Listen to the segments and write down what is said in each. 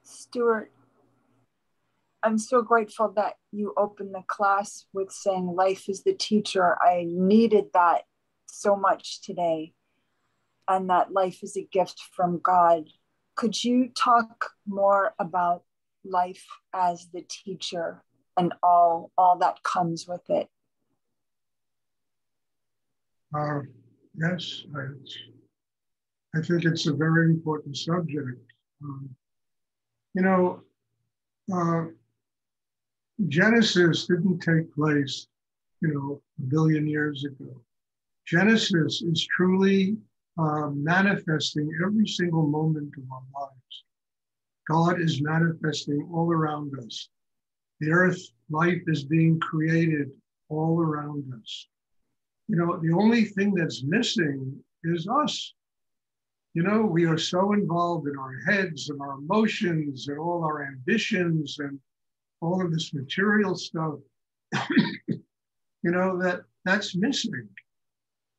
Stuart, I'm so grateful that you opened the class with saying life is the teacher. I needed that so much today, and that life is a gift from God. Could you talk more about life as the teacher and all that comes with it? Uh, yes, I think it's a very important subject. Um, you know, uh, Genesis didn't take place, a billion years ago. Genesis is truly manifesting every single moment of our lives. God is manifesting all around us. The earth, life is being created all around us. The only thing that's missing is us. We are so involved in our heads and our emotions and all our ambitions and all of this material stuff, that's missing.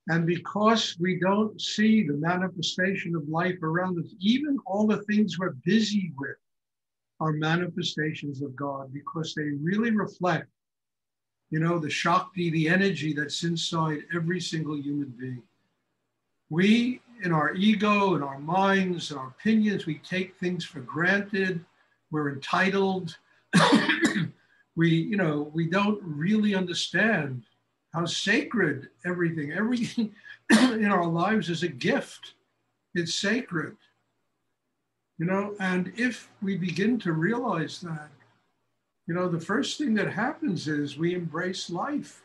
And because we don't see the manifestation of life around us, even all the things we're busy with are manifestations of God, because they really reflect, the Shakti, the energy that's inside every single human being. We, in our ego, in our minds, in our opinions, we take things for granted. We're entitled. We don't really understand how sacred everything in our lives is a gift. It's sacred, and if we begin to realize that, the first thing that happens is we embrace life.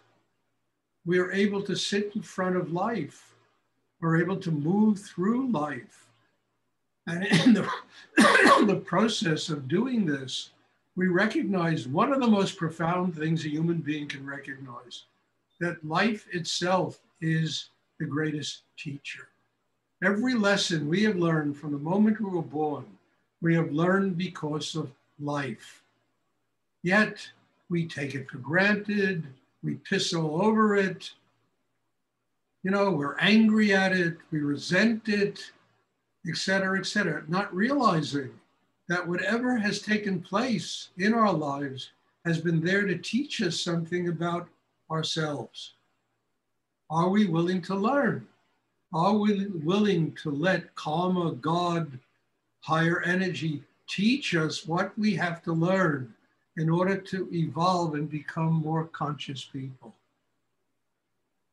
We are able to sit in front of life. We're able to move through life. And in the process of doing this, we recognize one of the most profound things a human being can recognize, that life itself is the greatest teacher. Every lesson we have learned from the moment we were born, we have learned because of life. Yet we take it for granted, we piss all over it, we're angry at it, we resent it, et cetera, not realizing that whatever has taken place in our lives has been there to teach us something about ourselves. Are we willing to learn? Are we willing to let karma, God, higher energy teach us what we have to learn in order to evolve and become more conscious people?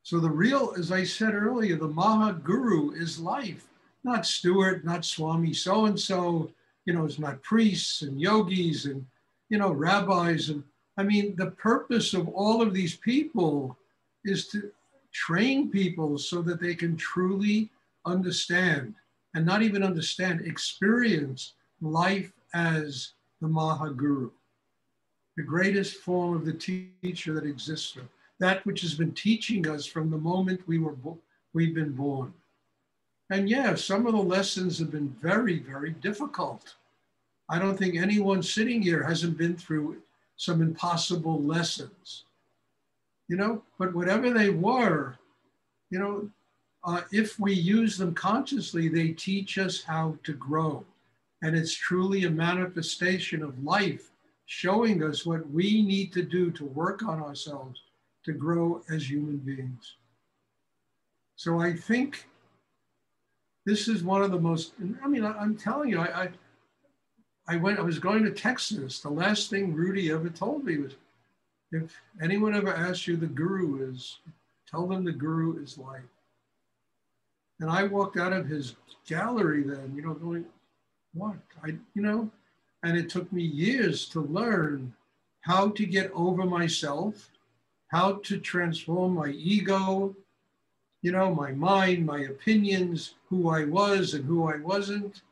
So the real, as I said earlier, the Maha Guru is life, not Stuart, not Swami so-and-so, it's not priests and yogis and, rabbis. And I mean, the purpose of all of these people is to train people so that they can truly understand, and not even understand, experience life as the Maha Guru, the greatest form of the teacher that exists, that which has been teaching us from the moment we've been born. And yeah, some of the lessons have been very, very difficult. I don't think anyone sitting here hasn't been through some impossible lessons, but whatever they were, if we use them consciously, they teach us how to grow. And it's truly a manifestation of life showing us what we need to do to work on ourselves to grow as human beings. So I think this is one of the most, I'm telling you, I was going to Texas. The last thing Rudy ever told me was, if anyone ever asks you the guru is, tell them the guru is life. And I walked out of his gallery then, going, what? And it took me years to learn how to get over myself, how to transform my ego, my mind, my opinions, who I was and who I wasn't,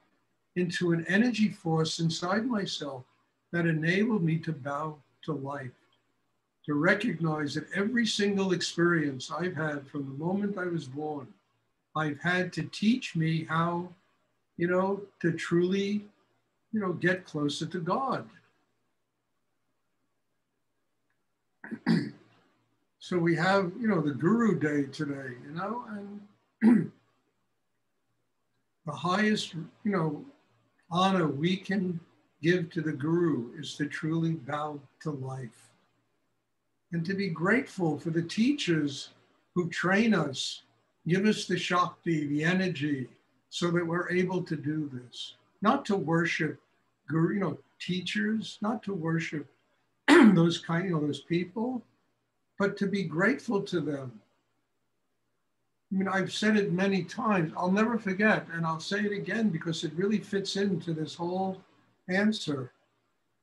into an energy force inside myself that enabled me to bow to life, to recognize that every single experience I've had from the moment I was born, I've had to teach me how, to truly, get closer to God. So we have, the Guru Day today, and the highest, honor we can give to the Guru is to truly bow to life and to be grateful for the teachers who train us, give us the Shakti, the energy, so that we're able to do this. Not to worship Guru, teachers, not to worship those those people, but to be grateful to them. I mean, I've said it many times, I'll never forget, and I'll say it again because it really fits into this whole answer.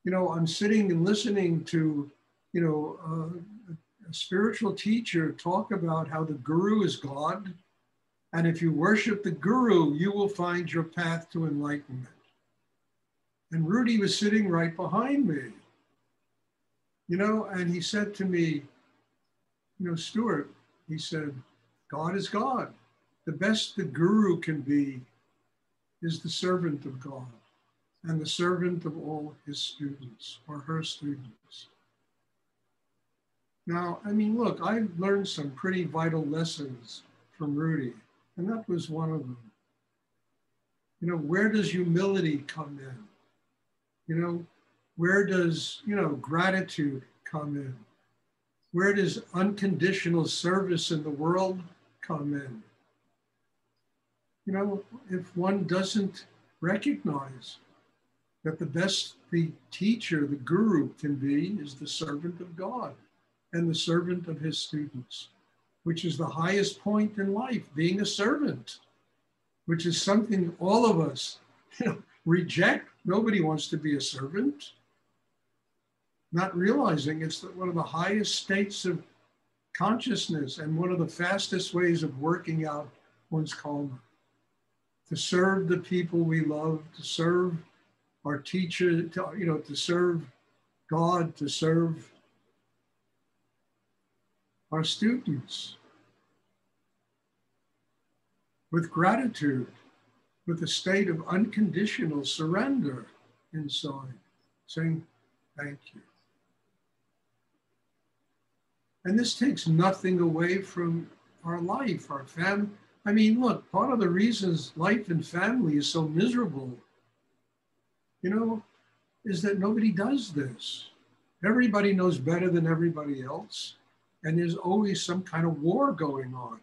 I'm sitting and listening to, a spiritual teacher talk about how the Guru is God. And if you worship the Guru, you will find your path to enlightenment. And Rudy was sitting right behind me, and he said to me, Stuart, he said, God is God. The best the Guru can be is the servant of God and the servant of all his students or her students. Now, I mean, look, I've learned some pretty vital lessons from Rudy, and that was one of them. Where does humility come in? Where does, gratitude come in? Where does unconditional service in the world come in? If one doesn't recognize that the best the teacher, the Guru can be is the servant of God and the servant of his students, which is the highest point in life, being a servant, which is something all of us reject. Nobody wants to be a servant, not realizing it's one of the highest states of consciousness and one of the fastest ways of working out one's karma. To serve the people we love, to serve our teacher, to serve God, to serve our students with gratitude, with a state of unconditional surrender inside, saying, thank you. And this takes nothing away from our life, our family. I mean, look, part of the reasons life and family is so miserable, is that nobody does this. Everybody knows better than everybody else. And there's always some kind of war going on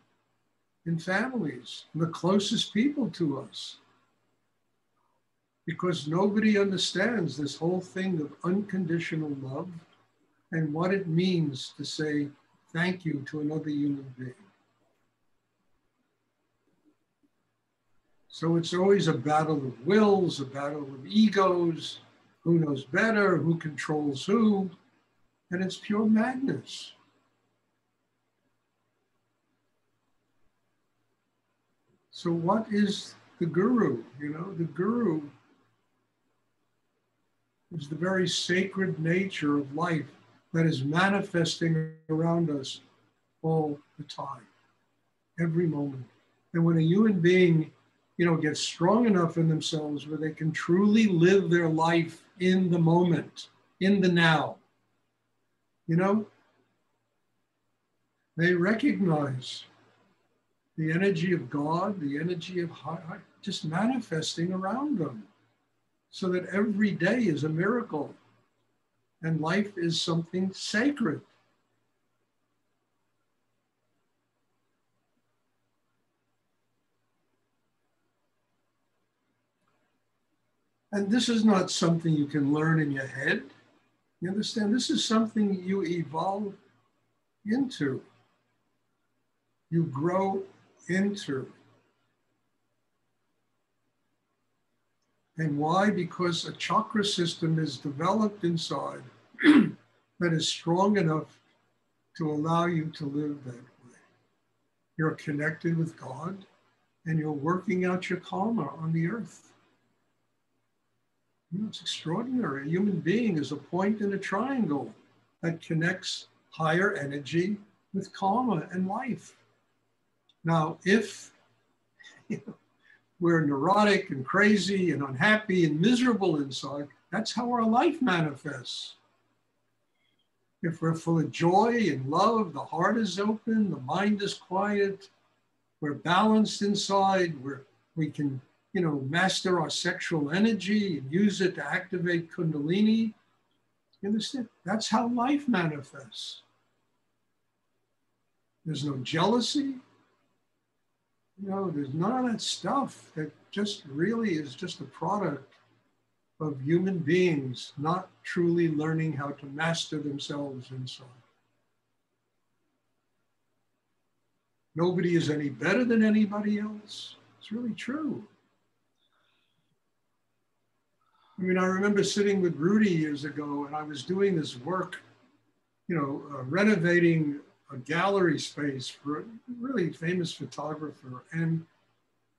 in families, the closest people to us. Because nobody understands this whole thing of unconditional love and what it means to say thank you to another human being. So it's always a battle of wills, a battle of egos, who knows better, who controls who, and it's pure madness. So what is the Guru? The Guru is the very sacred nature of life that is manifesting around us all the time, every moment. And when a human being, gets strong enough in themselves where they can truly live their life in the moment, in the now, they recognize the energy of God, the energy of heart, just manifesting around them, so that every day is a miracle and life is something sacred. And this is not something you can learn in your head. You understand? This is something you evolve into. You grow into. And why? Because a chakra system is developed inside that is strong enough to allow you to live that way. You're connected with God and you're working out your karma on the earth. It's extraordinary. A human being is a point in a triangle that connects higher energy with karma and life. Now, if we're neurotic and crazy and unhappy and miserable inside, that's how our life manifests. If we're full of joy and love, the heart is open, the mind is quiet, we're balanced inside, we can master our sexual energy and use it to activate Kundalini. You understand? That's how life manifests. There's no jealousy. There's none of that stuff that just really is just a product of human beings not truly learning how to master themselves inside. Nobody is any better than anybody else. It's really true. I mean, I remember sitting with Rudy years ago, and I was doing this work, renovating a gallery space for a really famous photographer. And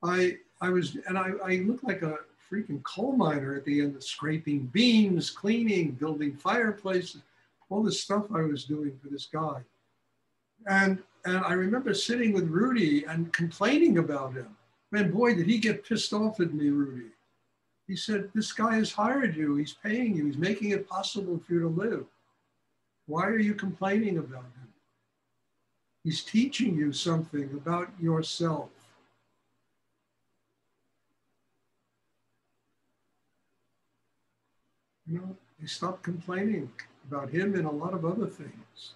I looked like a freaking coal miner at the end of scraping beams, cleaning, building fireplaces, all this stuff I was doing for this guy. And I remember sitting with Rudy and complaining about him. Man, boy, did he get pissed off at me, Rudy. He said, this guy has hired you. He's paying you. He's making it possible for you to live. Why are you complaining about him? He's teaching you something about yourself. They stopped complaining about him and a lot of other things.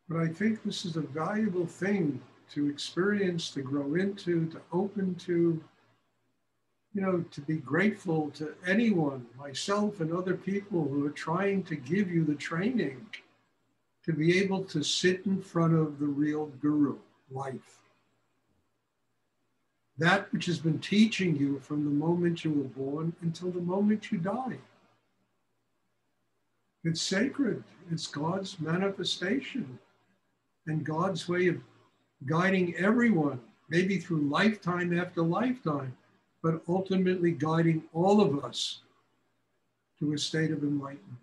But I think this is a valuable thing to experience, to grow into, to open to, to be grateful to anyone, myself and other people who are trying to give you the training to be able to sit in front of the real guru, life. That which has been teaching you from the moment you were born until the moment you die. It's sacred. It's God's manifestation and God's way of guiding everyone, maybe through lifetime after lifetime, but ultimately guiding all of us to a state of enlightenment.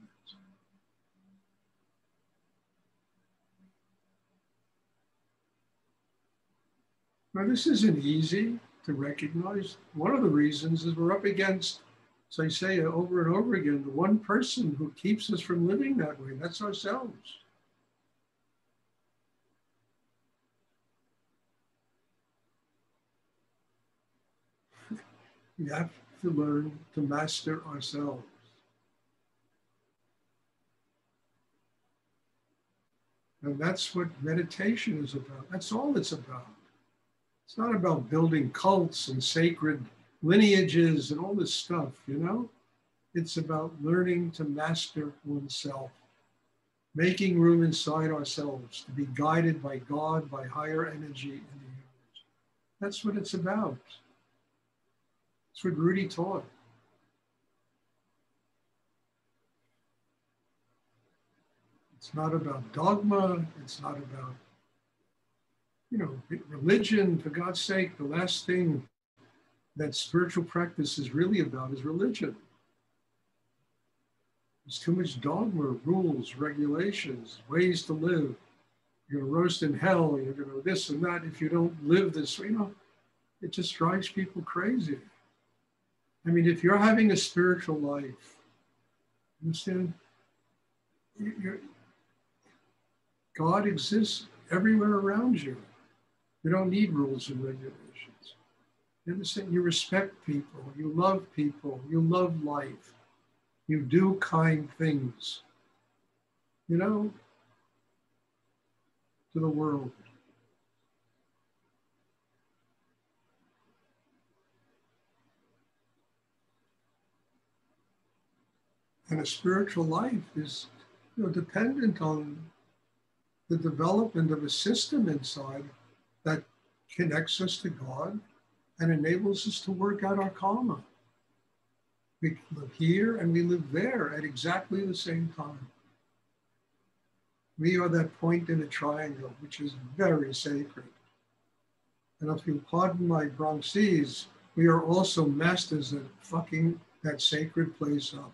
Now, this isn't easy to recognize. One of the reasons is we're up against, as I say over and over again, the one person who keeps us from living that way. That's ourselves. We have to learn to master ourselves. And that's what meditation is about. That's all it's about. It's not about building cults and sacred lineages and all this stuff, It's about learning to master oneself, making room inside ourselves to be guided by God, by higher energy in the universe. That's what it's about. That's what Rudy taught. It's not about dogma. It's not about, religion. For God's sake, the last thing that spiritual practice is really about is religion. There's too much dogma, rules, regulations, ways to live. You're going to roast in hell. You're going to this and that if you don't live this way. It just drives people crazy. I mean, if you're having a spiritual life, understand, God exists everywhere around you. You don't need rules and regulations. You understand? You respect people. You love people. You love life. You do kind things, to the world. And a spiritual life is, dependent on the development of a system inside that connects us to God and enables us to work out our karma. We live here and we live there at exactly the same time. We are that point in a triangle, which is very sacred. And if you'll pardon my Bronxese, we are also masters at fucking that sacred place up.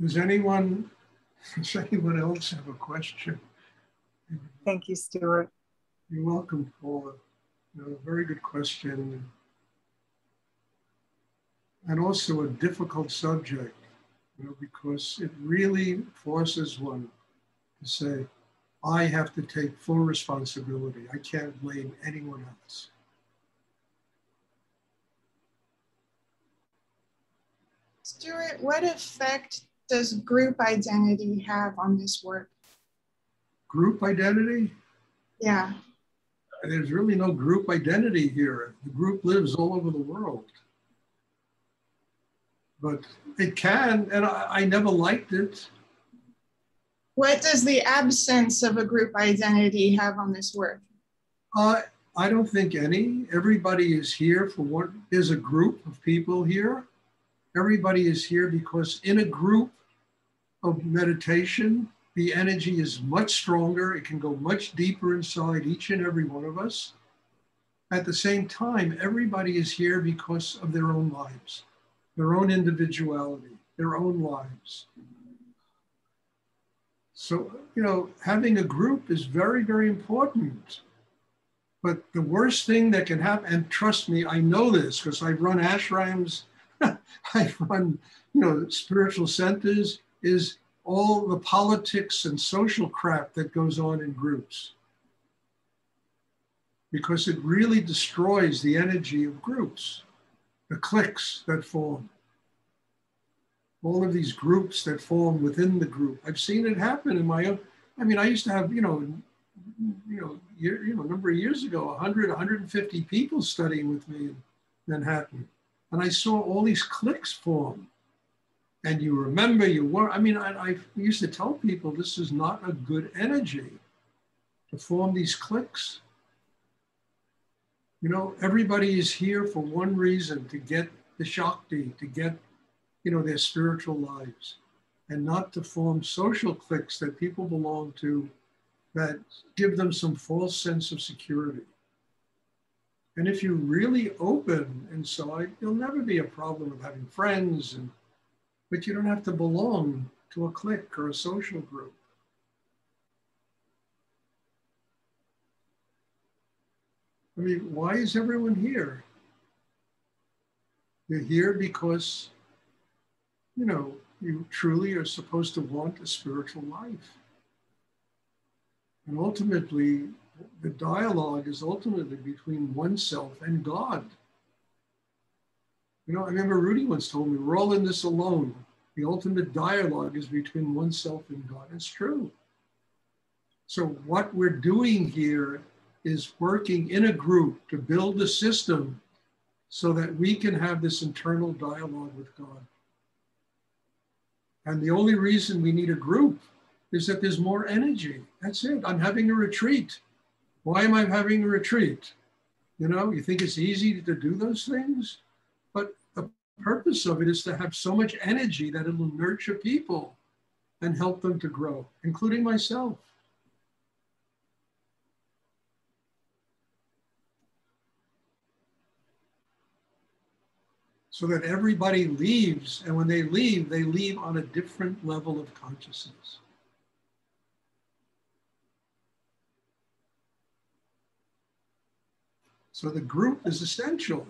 Does anyone Does anyone else have a question? Thank you, Stuart. You're welcome, Paula. Very good question. And also a difficult subject, because it really forces one to say, I have to take full responsibility. I can't blame anyone else. Stuart, what effect does group identity have on this work? Group identity? Yeah. There's really no group identity here. The group lives all over the world. But it can, and I never liked it. What does the absence of a group identity have on this work? I don't think any. Everybody is here for what is a group of people here. Everybody is here because in a group of meditation, the energy is much stronger. It can go much deeper inside each and every one of us. At the same time, everybody is here because of their own lives, their own individuality, their own lives. So, having a group is very, very important. But the worst thing that can happen, and trust me, I know this because I run ashrams, I run, spiritual centers, is all the politics and social crap that goes on in groups. Because it really destroys the energy of groups, the cliques that form. All of these groups that form within the group. I've seen it happen in my own. I used to have, a number of years ago, 100, 150 people studying with me in Manhattan. And I saw all these cliques form. And you remember I used to tell people this is not a good energy to form these cliques. Everybody is here for one reason, to get the Shakti, to get their spiritual lives, and not to form social cliques that people belong to that give them some false sense of security. And if you really open inside, there'll never be a problem with having friends, but you don't have to belong to a clique or a social group. Why is everyone here? You're here because you truly are supposed to want a spiritual life. And ultimately, the dialogue is ultimately between oneself and God. I remember Rudy once told me, we're all in this alone. The ultimate dialogue is between oneself and God. It's true. So what we're doing here is working in a group to build a system so that we can have this internal dialogue with God. And the only reason we need a group is that there's more energy. That's it. I'm having a retreat. Why am I having a retreat? You think it's easy to do those things? But the purpose of it is to have so much energy that it will nurture people and help them to grow, including myself. So that everybody leaves, and when they leave on a different level of consciousness. So the group is essential,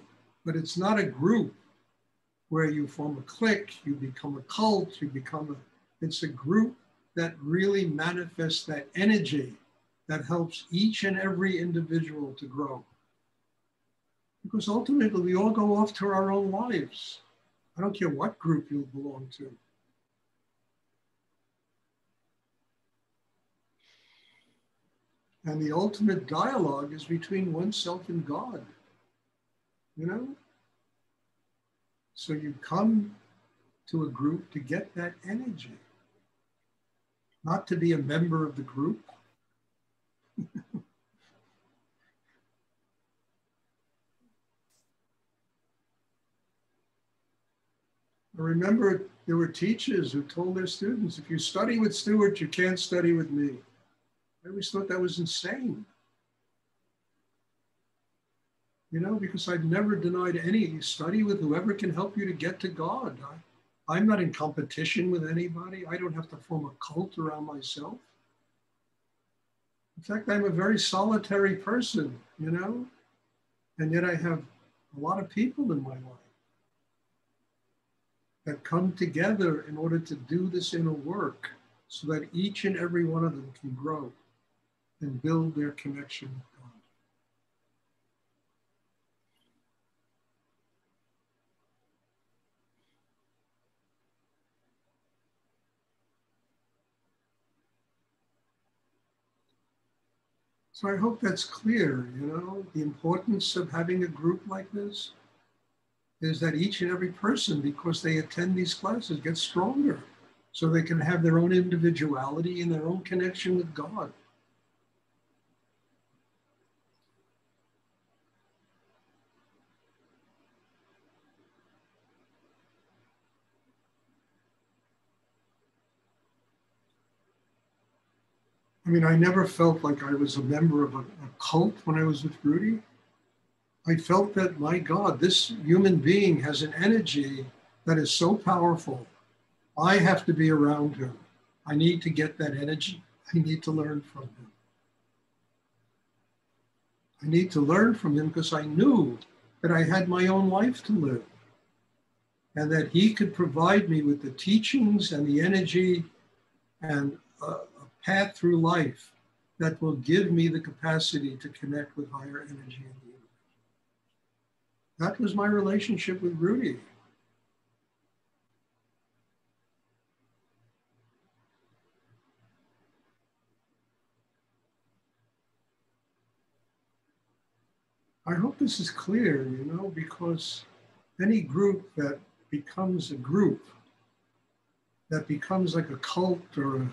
but it's not a group where you form a clique, you become a cult, it's a group that really manifests that energy that helps each and every individual to grow. Because ultimately, we all go off to our own lives. I don't care what group you belong to. And the ultimate dialogue is between oneself and God. So you come to a group to get that energy, not to be a member of the group. I remember there were teachers who told their students, if you study with Stuart, you can't study with me. I always thought that was insane. Because I've never denied any. You study with whoever can help you to get to God. I'm not in competition with anybody. I don't have to form a cult around myself. In fact, I'm a very solitary person, you know, and yet I have a lot of people in my life that come together in order to do this inner work so that each and every one of them can grow and build their connection with God. So I hope that's clear, you know, the importance of having a group like this is that each and every person, because they attend these classes, gets stronger so they can have their own individuality and their own connection with God. I mean, I never felt like I was a member of a cult when I was with Rudy. I felt that, my God, this human being has an energy that is so powerful. I have to be around him. I need to get that energy. I need to learn from him. I need to learn from him because I knew that I had my own life to live and that he could provide me with the teachings and the energy and a path through life that will give me the capacity to connect with higher energy in the universe. That was my relationship with Rudy. I hope this is clear, you know, because any group that becomes a group, that becomes like a cult or a,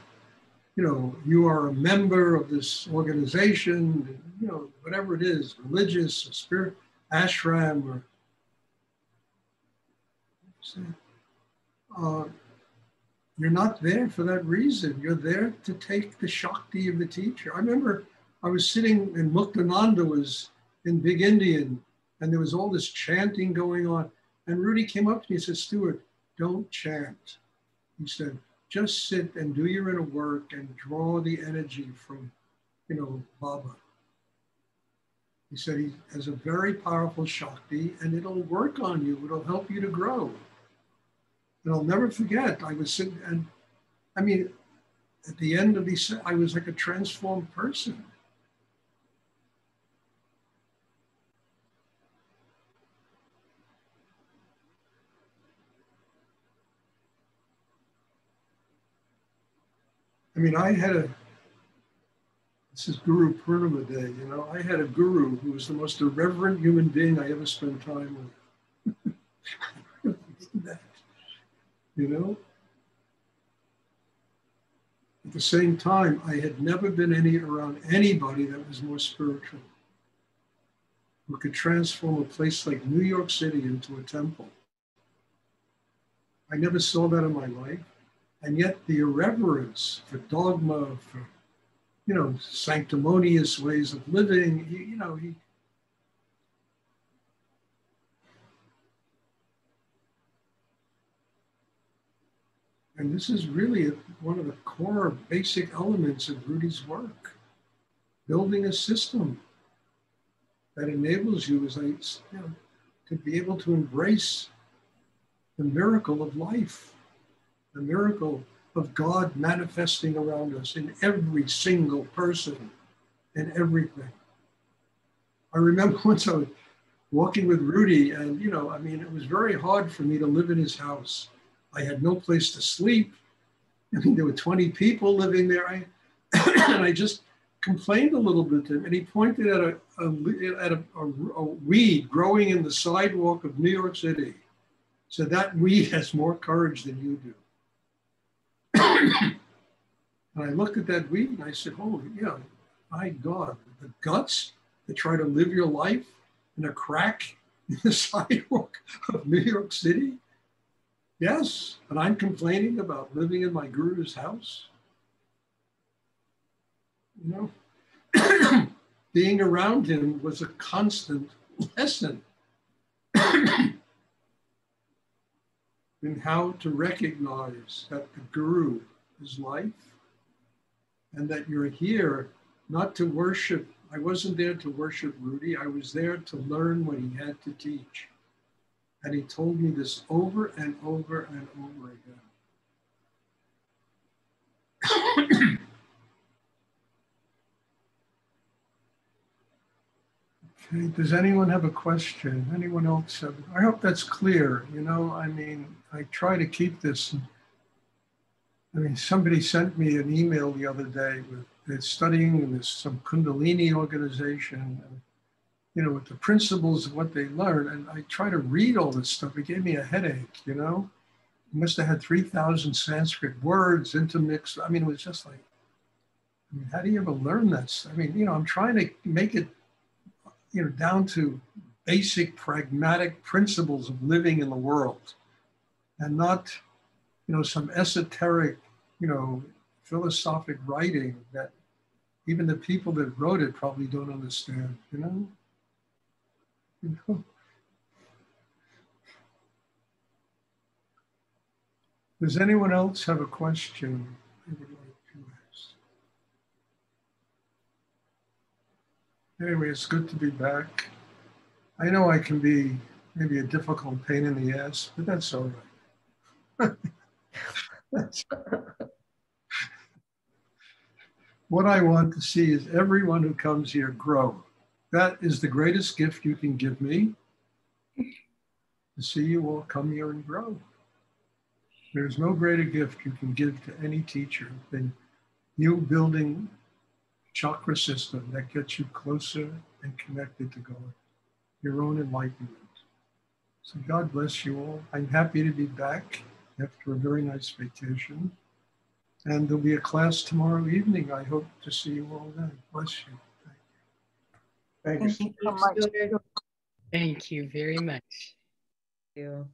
you know, you are a member of this organization, you know, whatever it is, religious or spirit, ashram, or you're not there for that reason. You're there to take the Shakti of the teacher. I remember I was sitting in Muktananda was in Big Indian, and there was all this chanting going on. And Rudy came up to me and said, Stuart, don't chant. He said, just sit and do your inner work and draw the energy from, you know, Baba. He said he has a very powerful Shakti and it'll work on you. It'll help you to grow. And I'll never forget, I was sitting, and I mean, at the end of these, I was like a transformed person. I mean, this is Guru Purnima Day, you know, I had a guru who was the most irreverent human being I ever spent time with. I really mean that, you know? At the same time, I had never been around anybody that was more spiritual, who could transform a place like New York City into a temple. I never saw that in my life. And yet the irreverence for dogma, for, you know, sanctimonious ways of living, he and this is really one of the core basic elements of Rudy's work, building a system that enables you, to be able to embrace the miracle of life, the miracle of God manifesting around us in every single person and everything. I remember once I was walking with Rudy and, you know, I mean, it was very hard for me to live in his house. I had no place to sleep. I mean, there were 20 people living there. And I just complained a little bit to him. And he pointed at a weed growing in the sidewalk of New York City. So that weed has more courage than you do. And I looked at that weed and I said, holy, yeah, my God, the guts to try to live your life in a crack in the sidewalk of New York City? Yes, and I'm complaining about living in my guru's house. You know, being around him was a constant lesson. in how to recognize that the guru is life and that you're here not to worship. I wasn't there to worship Rudy. I was there to learn what he had to teach. And he told me this over and over and over again. Okay, does anyone have a question? Anyone else have? I hope that's clear. You know, I mean, I try to keep this. I mean, somebody sent me an email the other day with they're studying in this some Kundalini organization, and, you know, with the principles of what they learn. And I try to read all this stuff. It gave me a headache, you know. It must have had 3,000 Sanskrit words intermixed. I mean, it was just like, I mean, how do you ever learn this? I mean, you know, I'm trying to make it, you know, down to basic pragmatic principles of living in the world and not, you know, some esoteric, you know, philosophic writing that even the people that wrote it probably don't understand, you know? You know? Does anyone else have a question they would like to ask? Anyway, it's good to be back. I know I can be maybe a difficult pain in the ass, but that's all right. What I want to see is everyone who comes here grow. That is the greatest gift you can give me, to see you all come here and grow. There's no greater gift you can give to any teacher than you building a chakra system that gets you closer and connected to God, your own enlightenment. So God bless you all. I'm happy to be back after a very nice vacation. And there'll be a class tomorrow evening. I hope to see you all then. Bless you. Thank you. Thank you so much. Thank you very much. Thank you.